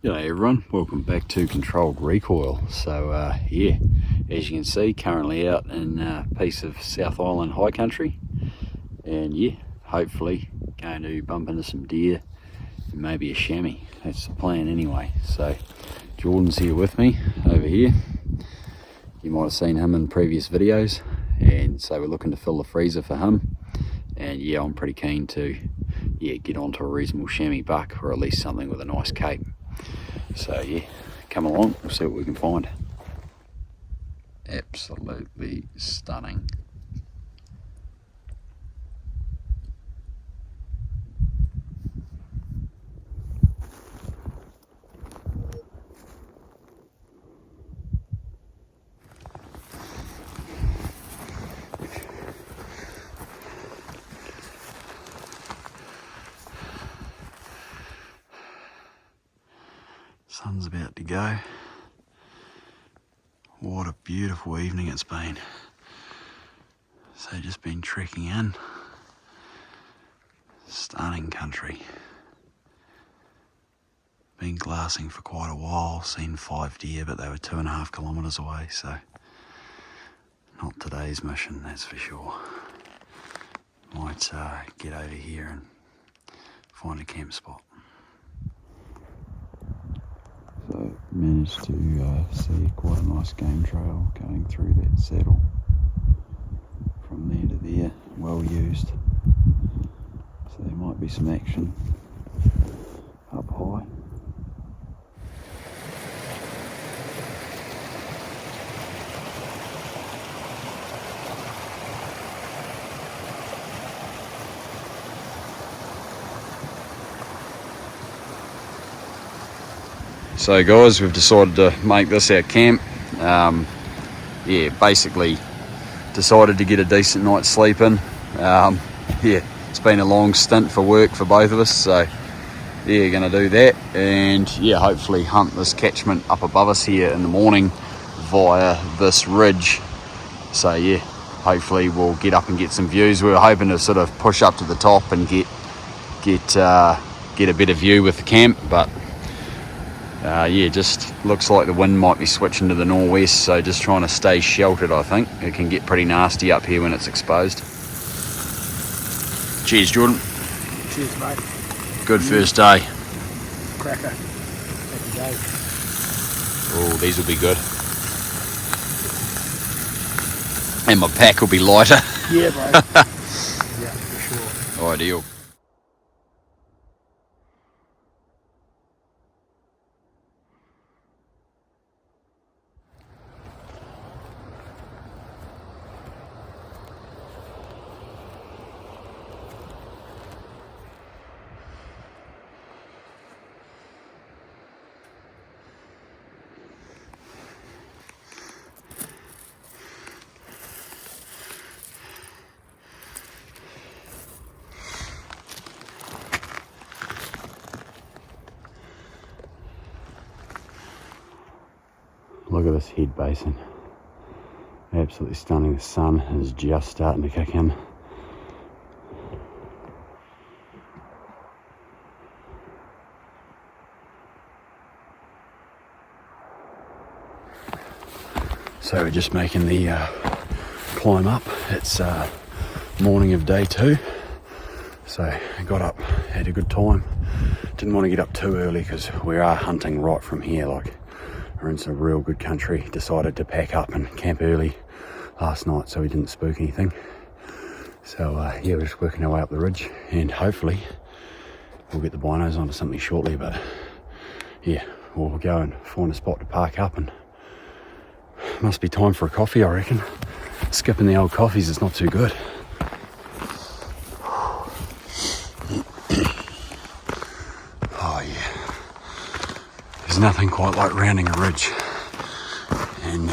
G'day everyone, welcome back to Controlled Recoil. So yeah, as you can see, currently out in a piece of South Island high country, and yeah, hopefully going to bump into some deer and maybe a chamois. That's the plan anyway. So Jordan's here with me over here. You might have seen him in previous videos, and so we're looking to fill the freezer for him. And yeah, I'm pretty keen to get onto a reasonable chamois buck, or at least something with a nice cape. So yeah, come along, we'll see what we can find. Absolutely stunning. Sun's about to go. What a beautiful evening it's been. So just been trekking in. Stunning country. Been glassing for quite a while, seen 5 deer, but they were 2.5 kilometres away, so not today's mission, that's for sure. Might get over here and find a camp spot. So managed to see quite a nice game trail going through that saddle. From there to there, well used. So there might be some action up high. So guys, we've decided to make this our camp. Yeah, basically decided to get a decent night's sleep in. Yeah, it's been a long stint for work for both of us, so yeah, gonna do that, and yeah, hopefully hunt this catchment up above us here in the morning via this ridge. So yeah, hopefully we'll get up and get some views. We were hoping to sort of push up to the top and get a better view with the camp, but yeah, just looks like the wind might be switching to the northwest, so just trying to stay sheltered. I think it can get pretty nasty up here when it's exposed. Cheers, Jordan. Cheers, mate. Good first day. Cracker. Happy days. Oh, these will be good. And my pack will be lighter. Yeah, bro. Yeah, for sure. Ideal. Look at this head basin. Absolutely stunning. The sun is just starting to kick in. So we're just making the climb up. It's morning of day 2. So I got up, had a good time. Didn't want to get up too early because we are hunting right from here. Like, we're in some real good country. Decided to pack up and camp early last night so we didn't spook anything. So yeah, we're just working our way up the ridge, and hopefully we'll get the binos onto something shortly. But yeah, we'll go and find a spot to park up, and must be time for a coffee, I reckon. Skipping the old coffees is not too good. Oh yeah. There's nothing quite like rounding a ridge and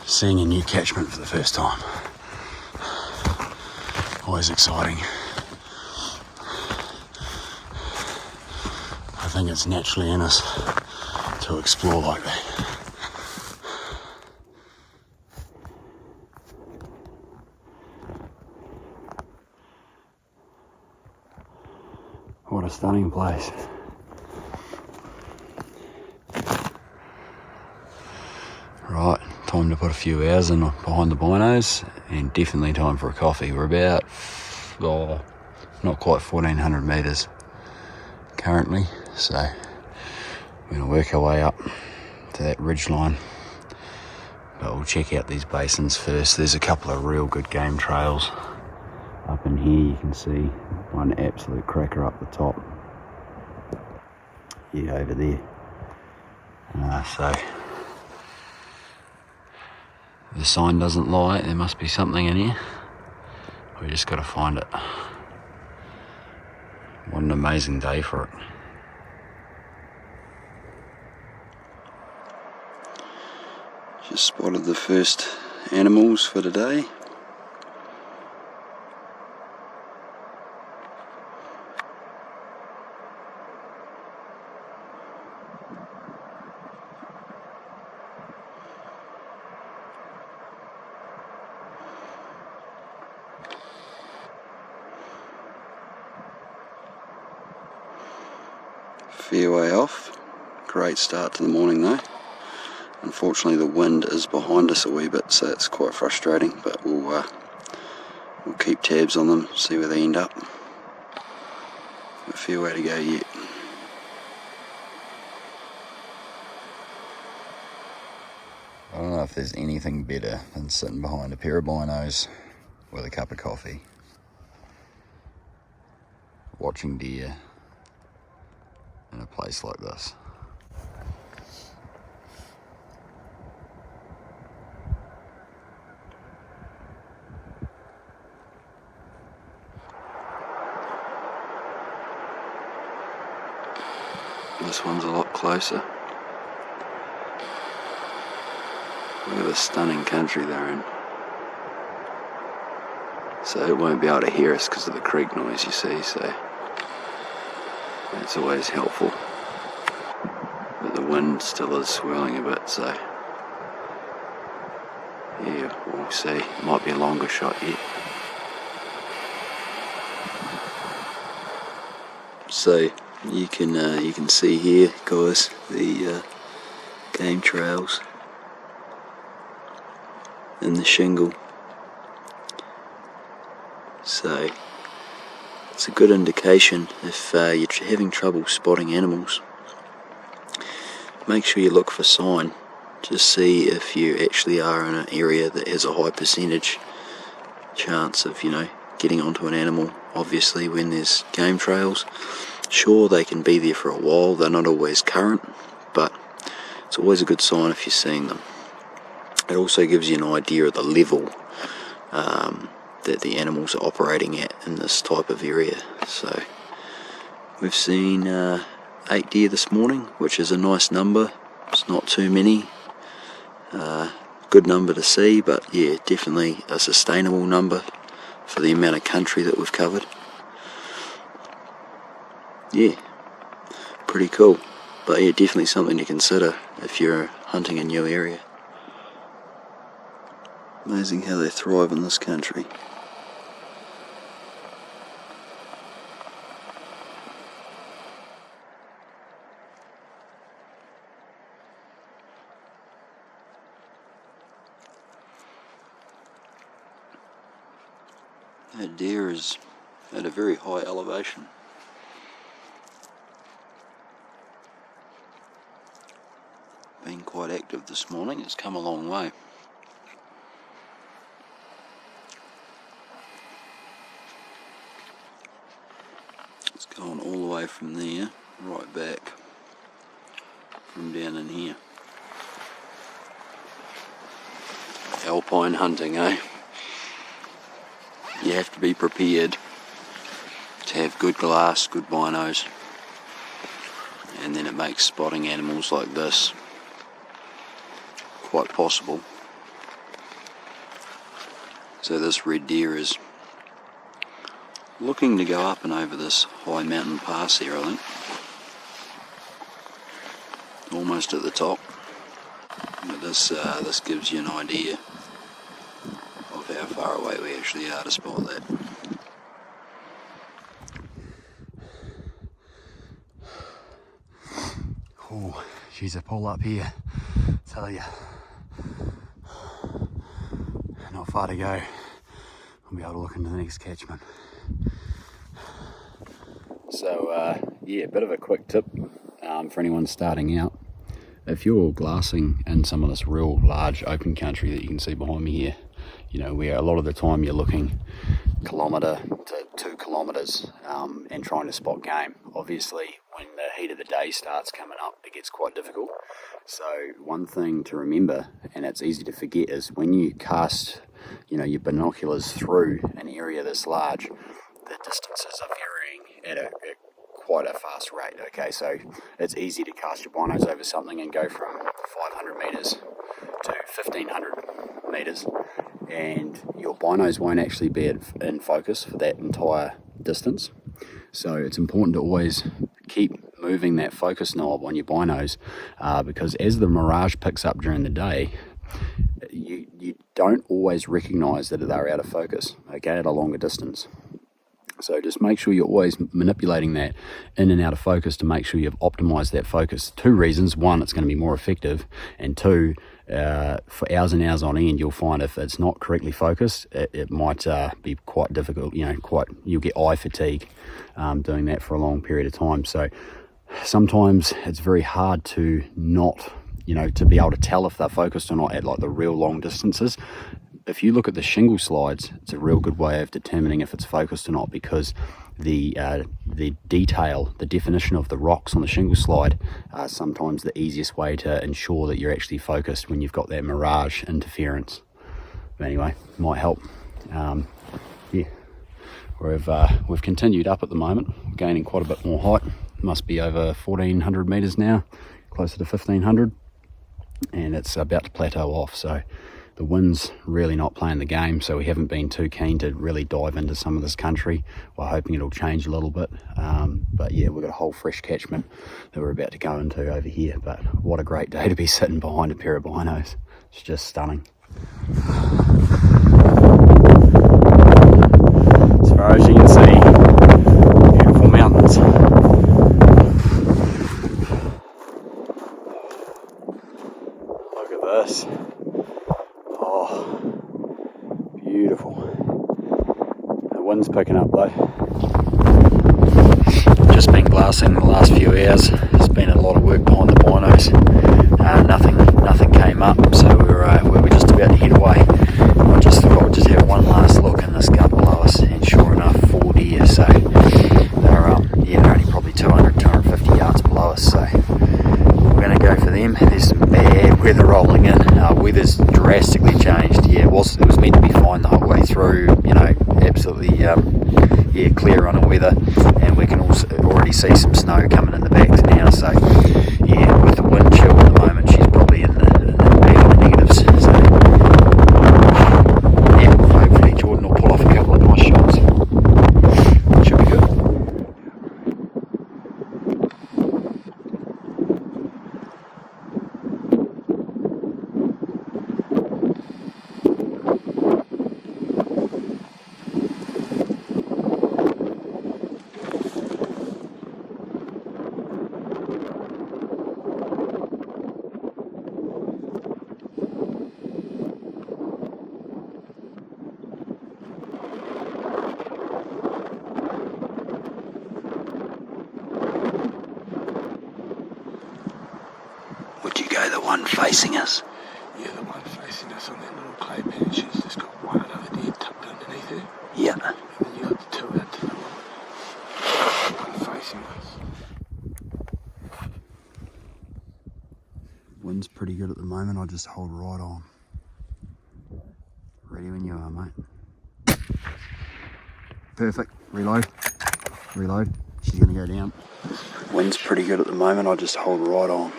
seeing a new catchment for the first time. Always exciting. I think it's naturally in us to explore like that. What a stunning place. time to put a few hours in behind the binos, and definitely time for a coffee. We're about, not quite 1400 metres currently, so we're going to work our way up to that ridge line. But we'll check out these basins first. There's a couple of real good game trails up in here. You can see one absolute cracker up the top. Yeah, over there. So the sign doesn't lie, there must be something in here. We just got to find it. What an amazing day for it. Just spotted the first animals for today. Fair way off. Great start to the morning though. Unfortunately the wind is behind us a wee bit, so it's quite frustrating, but we'll keep tabs on them, see where they end up. A fair way to go yet. I don't know if there's anything better than sitting behind a pair of binos with a cup of coffee, watching deer in a place like this. This one's a lot closer. Look at the stunning country they're in. So it won't be able to hear us because of the creek noise, you see, so that's always helpful. But the wind still is swirling a bit, so yeah, we'll see. Might be a longer shot yet. So you can see here, guys, the game trails and the shingle. So it's a good indication if you're having trouble spotting animals. Make sure you look for sign. Just see if you actually are in an area that has a high percentage chance of, getting onto an animal. Obviously, when there's game trails, sure, they can be there for a while. They're not always current, but it's always a good sign if you're seeing them. It also gives you an idea of the level that the animals are operating at in this type of area. So we've seen 8 deer this morning, which is a nice number. It's not too many. Good number to see, but yeah, definitely a sustainable number for the amount of country that we've covered. Yeah, pretty cool. But yeah, definitely something to consider if you're hunting a new area. Amazing how they thrive in this country. That deer is at a very high elevation. Been quite active this morning. It's come a long way. It's gone all the way from there right back from down in here. Alpine hunting, eh? You have to be prepared to have good glass, good binos, and then it makes spotting animals like this quite possible. So this red deer is looking to go up and over this high mountain pass here, I think. Almost at the top. But this gives you an idea of how far away we actually are to spot that. Oh, she's a pull up here, tell ya. far to go. We'll be able to look into the next catchment. So yeah, a bit of a quick tip for anyone starting out. If you're glassing in some of this real large open country that you can see behind me here, you know, where a lot of the time you're looking kilometre to 2 kilometres and trying to spot game. Obviously, when the heat of the day starts coming up, it gets quite difficult. So one thing to remember, and it's easy to forget, is when you cast, you know, your binoculars through an area this large, the distances are varying at quite a fast rate. Okay, so it's easy to cast your binos over something and go from 500 metres to 1500 metres, and your binos won't actually be in focus for that entire distance. So it's important to always keep moving that focus knob on your binos, because as the mirage picks up during the day, you don't always recognise that they're out of focus, okay, at a longer distance. So just make sure you're always manipulating that in and out of focus to make sure you've optimized that focus. 2 reasons. 1, it's going to be more effective, and 2, for hours and hours on end, you'll find if it's not correctly focused, it might be quite difficult, you know, you'll get eye fatigue doing that for a long period of time. So sometimes it's very hard to not, you know, to be able to tell if they're focused or not at like the real long distances. If you look at the shingle slides, it's a real good way of determining if it's focused or not, because the detail, the definition of the rocks on the shingle slide are sometimes the easiest way to ensure that you're actually focused when you've got that mirage interference. But anyway, might help. Yeah, we've continued up at the moment, gaining quite a bit more height. Must be over 1400 metres now, closer to 1500, and it's about to plateau off. So the wind's really not playing the game, so we haven't been too keen to really dive into some of this country. We're hoping it'll change a little bit, but yeah, we've got a whole fresh catchment that we're about to go into over here. But what a great day to be sitting behind a pair of binos. It's just stunning. As far as you can see, beautiful mountains. Look at this. Beautiful. The wind's picking up though. Just been glassing the last few hours. There's been a lot of work behind the binos. Nothing came up, so we were just about to head away. I just thought I would just have one last look in this gut below us, and sure enough, 4 deer. So they're only probably 250 yards below us. So we're going to go for them. There's some bad weather rolling in. Weather's drastically changed. Yeah, it was meant to be fine the whole way through. You know, absolutely, clear run of weather, and we can also already see some snow coming in the back now. So yeah, with the wind chill at the moment, she's probably in the negatives. So yeah, hopefully Jordan will pull off a couple of nice shots. Should be good. Would you go the one facing us? Yeah, the one facing us on that little clay bench, she's just got one other deer tucked underneath her. Yeah. And then you got the 2 out to the one facing us. Wind's pretty good at the moment. I'll just hold right on. Ready when you are, mate. Perfect. Reload. Reload. She's going to go down. Wind's pretty good at the moment. I'll just hold right on.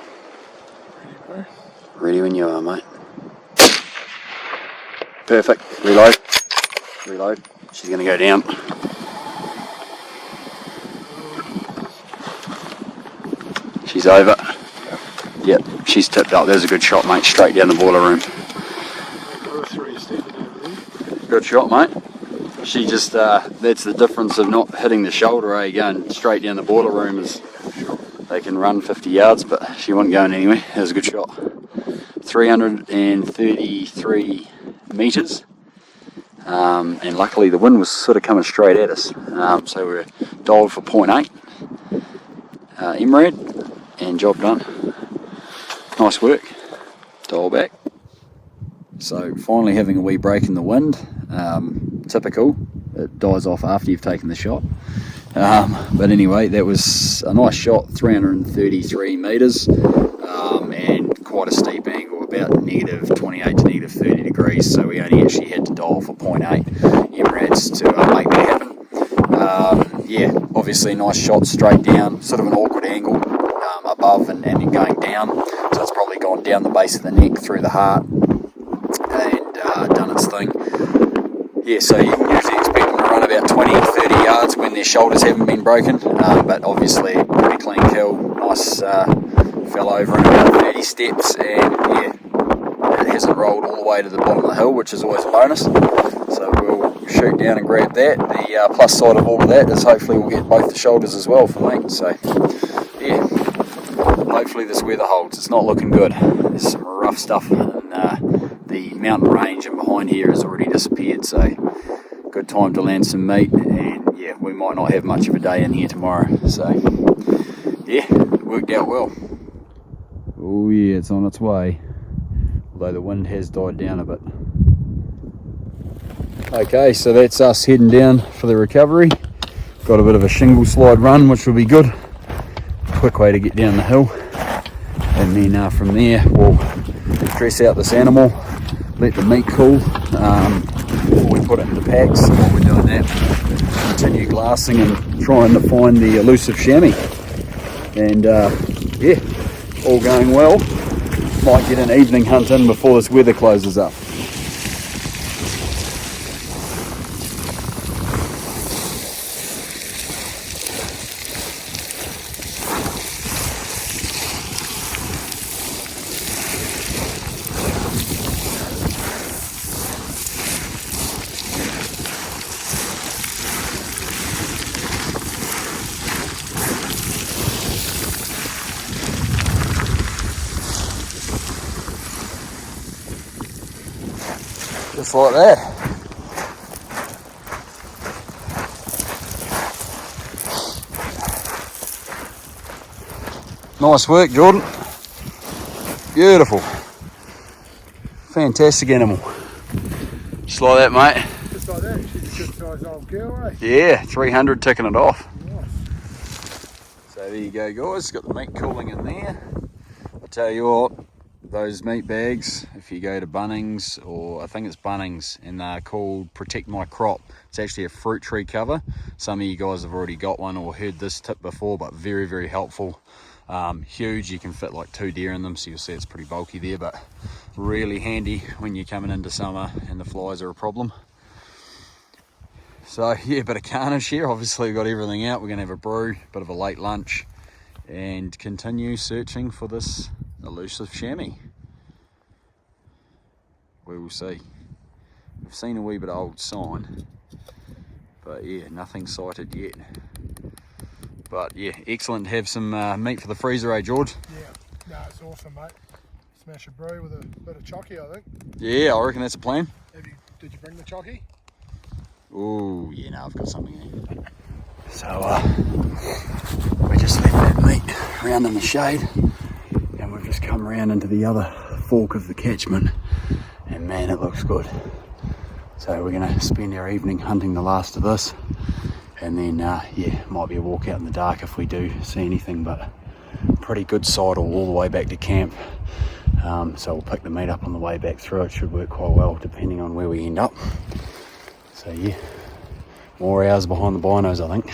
Ready when you are, mate. Perfect. Reload. Reload. She's going to go down. She's over. Yep, she's tipped up. There's a good shot, mate. Straight down the boiler room. Good shot, mate. She just, that's the difference of not hitting the shoulder, again. Straight down the boiler room is, they can run 50 yards, but she wasn't going anywhere. That was a good shot. 333 metres. and luckily the wind was sort of coming straight at us, so we're dialed for 0.8 MRAD, and job done. Nice work. Dial back. So finally having a wee break in the wind. Typical, it dies off after you've taken the shot. But anyway, that was a nice shot, 333 metres, and quite a steep angle, about -28 to -30 degrees, so we only actually had to dial for 0.8 MRADs to make that happen. Yeah, obviously nice shot straight down, sort of an awkward angle above and then going down, so it's probably gone down the base of the neck through the heart and done its thing. Yeah, so you can usually expect them to run about 20-30 yards when their shoulders haven't been broken, but obviously pretty clean kill. Nice fell over in about 30 steps, and yeah, it hasn't rolled all the way to the bottom of the hill, which is always a bonus. So we'll shoot down and grab that. The plus side of all of that is hopefully we'll get both the shoulders as well for meat. So yeah, hopefully this weather holds. It's not looking good. There's some rough stuff, and the mountain range and behind here has already disappeared, so good time to land some meat, and yeah, we might not have much of a day in here tomorrow, so yeah, it worked out well. Oh yeah, it's on its way, although the wind has died down a bit. Okay, so that's us heading down for the recovery. Got a bit of a shingle slide run, which will be good. Quick way to get down the hill, and then from there we'll dress out this animal, let the meat cool before we put it into packs. And while we're doing that, continue glassing and trying to find the elusive chamois. And yeah, all going well. Might get an evening hunt in before this weather closes up. Just like that. Nice work, Jordan. Beautiful. Fantastic animal. Just like that, mate. Just like that, she's a good sized old girl, eh? Yeah, 300 ticking it off. Nice. So there you go, guys. Got the meat cooling in there. I tell you what, those meat bags, if you go to Bunnings, or I think it's Bunnings, and they're called Protect My Crop. It's actually a fruit tree cover. Some of you guys have already got one or heard this tip before, but very, very helpful. Huge, you can fit like 2 deer in them, so you'll see it's pretty bulky there, but really handy when you're coming into summer and the flies are a problem. So yeah, bit of carnage here. Obviously we've got everything out. We're gonna have a brew, bit of a late lunch, and continue searching for this elusive chamois. We will see. We've seen a wee bit of old sign, but yeah, nothing sighted yet. But yeah, excellent to have some meat for the freezer, eh, George? Yeah, no, it's awesome, mate. Smash a brew with a bit of chocky, I think. Yeah, I reckon that's a plan. Did you bring the chocky? Oh yeah, no, I've got something here. So we just left that meat around in the shade, and we've just come around into the other fork of the catchment, and man, it looks good. So we're gonna spend our evening hunting the last of this, and then yeah, might be a walk out in the dark if we do see anything, but pretty good sidle all the way back to camp. So we'll pick the meat up on the way back through. It should work quite well depending on where we end up. So yeah, more hours behind the binos, I think.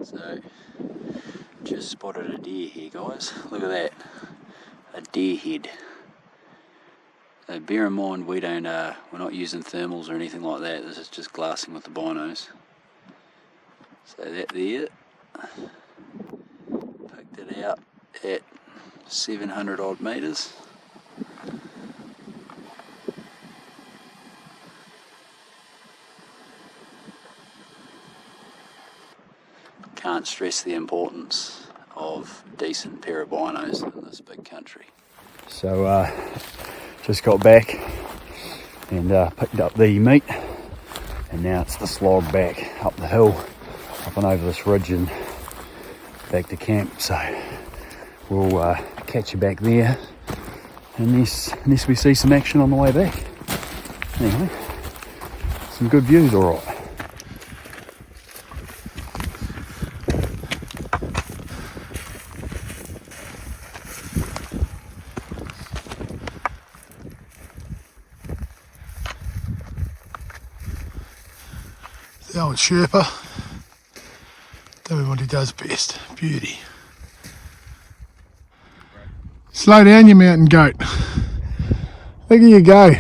So, just spotted a deer here, guys. Look at that, a deer head. So bear in mind, we don't, we're not using thermals or anything like that. This is just glassing with the binos. So that there, picked it out at 700 odd metres. can't stress the importance of decent pair of binos in this big country. So just got back and picked up the meat, and now it's the slog back up the hill, up and over this ridge and back to camp. So we'll catch you back there unless we see some action on the way back. Anyway, some good views, alright. The old Sherpa, doing what he does best, beauty. Slow down, you mountain goat. Look at you go.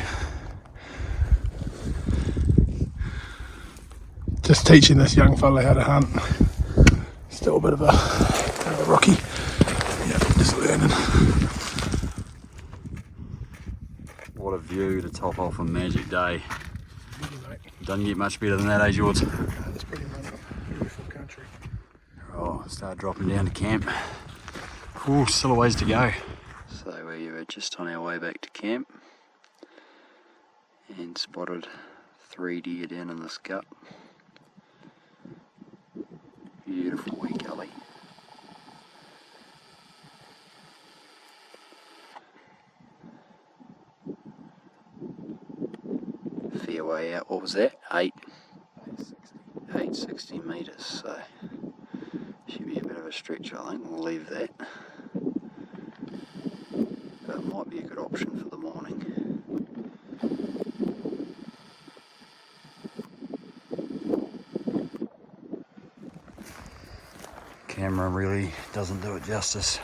Just teaching this young fella how to hunt. Still a bit of a rookie. Yeah, just learning. What a view to top off a magic day. Doesn't get much better than that, eh, George? That's pretty much beautiful country. Oh, start dropping down to camp. Ooh, still a ways to go. So we were just on our way back to camp and spotted 3 deer down in this gut. Beautiful wee gully. Fair way out. What was that? 860 metres, so should be a bit of a stretch, I think. We'll leave that. But it might be a good option for the morning. Camera really doesn't do it justice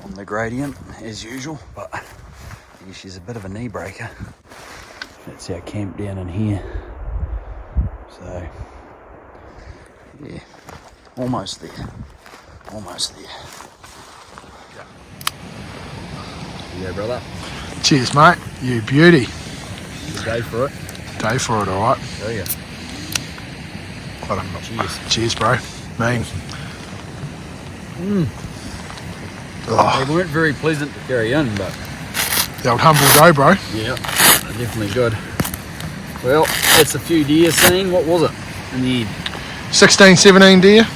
on the gradient as usual, but I guess she's a bit of a knee breaker. That's our camp down in here. So yeah, almost there. Almost there. Yeah, brother. Cheers, mate. You beauty. Good day for it. Day for it, alright. Tell ya. Cheers. Cheers, bro. Mean. Oh. They weren't very pleasant to carry in, but The old humble go, bro. yeah, they're definitely good. Well, that's a few deer seen. What was it in the end? 16, 17 deer.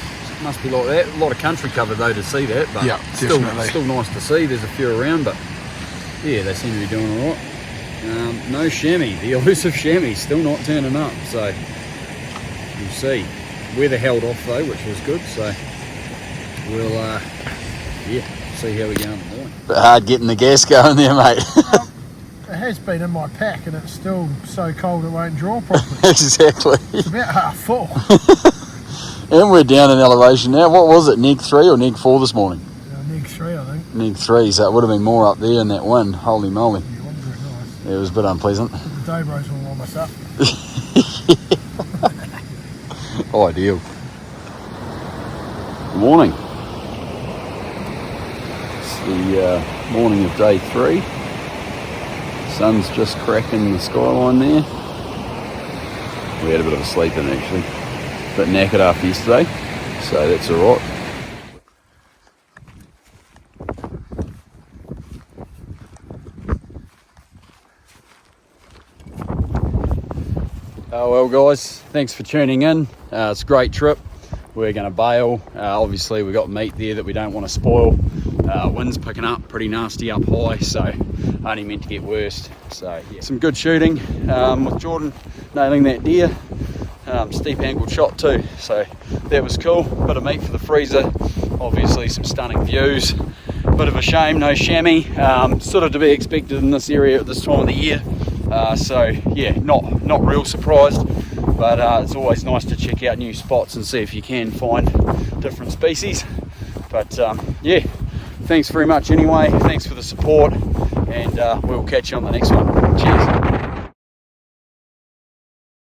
Must be like that. A lot of country cover though to see that, but Yeah, definitely. still nice to see. There's a few around, but yeah, they seem to be doing all right. No chamois. The elusive chamois still not turning up, so we'll see. Weather held off though, which was good. So we'll yeah, see how we go in the morning. Bit hard getting the gas going there, mate. It has been in my pack and it's still so cold it won't draw properly. Exactly. It's about half full. And we're down in elevation now. What was it, neg 3 or neg 4 this morning? Neg 3, I think. Neg 3, so it would have been more up there in that wind. Holy moly. Yeah, it wasn't very nice. Yeah, it was a bit unpleasant. The day bros will warm us up. Ideal. Good morning. It's the morning of day 3. Sun's just cracking the skyline there. We had a bit of a sleep in actually. A bit knackered after yesterday, so that's alright. Oh well guys, thanks for tuning in. It's a great trip. We're going to bail. Obviously we've got meat there that we don't want to spoil. Wind's picking up pretty nasty up high, so only meant to get worse. So yeah, some good shooting with Jordan nailing that deer. Steep angled shot too, so that was cool. Bit of meat for the freezer, obviously some stunning views. Bit of a shame no chamois, sort of to be expected in this area at this time of the year. So yeah, not real surprised, but it's always nice to check out new spots and see if you can find different species. But yeah, thanks very much anyway, thanks for the support, and we'll catch you on the next one. Cheers.